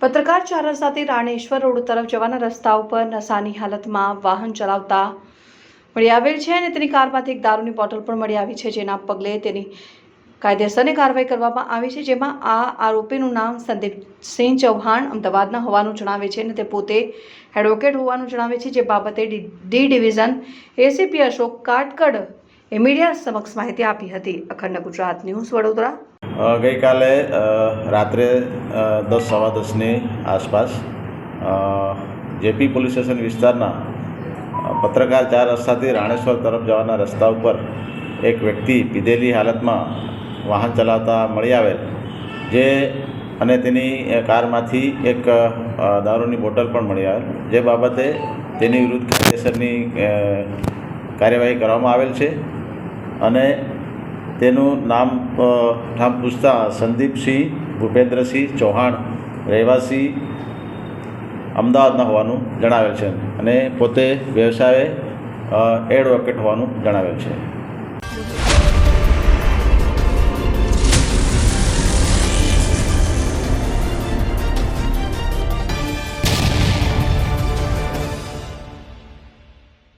પત્રકાર ચાર રસ્તાથી રાણેશ્વર રોડ તરફ જવાના રસ્તા ઉપર નશાની હાલતમાં વાહન ચલાવતા મળી આવેલ છે અને તેની કારમાંથી એક દારૂની બોટલ પણ મળી આવી છે, જેના પગલે તેની કાયદેસરની કાર્યવાહી કરવામાં આવી છે। જેમાં આ આરોપીનું નામ સંદીપસિંહ ચૌહાણ અમદાવાદના હોવાનું જણાવે છે અને તે પોતે એડવોકેટ હોવાનું જણાવે છે। જે બાબતે D division ACP Ashok Katkad એ મીડિયા સમક્ષ માહિતી આપી હતી। અખંડ ગુજરાત ન્યૂઝ વડોદરા। गई काले रात्रे 10 सवा 10 आसपास जेपी पोलीस स्टेशन विस्तार पत्रकार चार रस्ता थी राणेश्वर तरफ जवाना रस्ता पर एक व्यक्ति पीधेली हालत में वाहन चलावता मळी आवेल जे अने तेनी कार मांथी एक दारूनी बोटल पण मळी आवेल, जे बाबते तेनी विरुद्ध कायदेसरनी कार्यवाही करवामां आवेल छे। अने तेनु नाम पूछता संदीपसिंह भूपेन्द्रसिंह चौहाण રહેવાસી અમદાવાદના હોવાનું જણાવેલ છે અને પોતે વ્યવસાય એડવોકેટ હોવાનું જણાવેલ છે।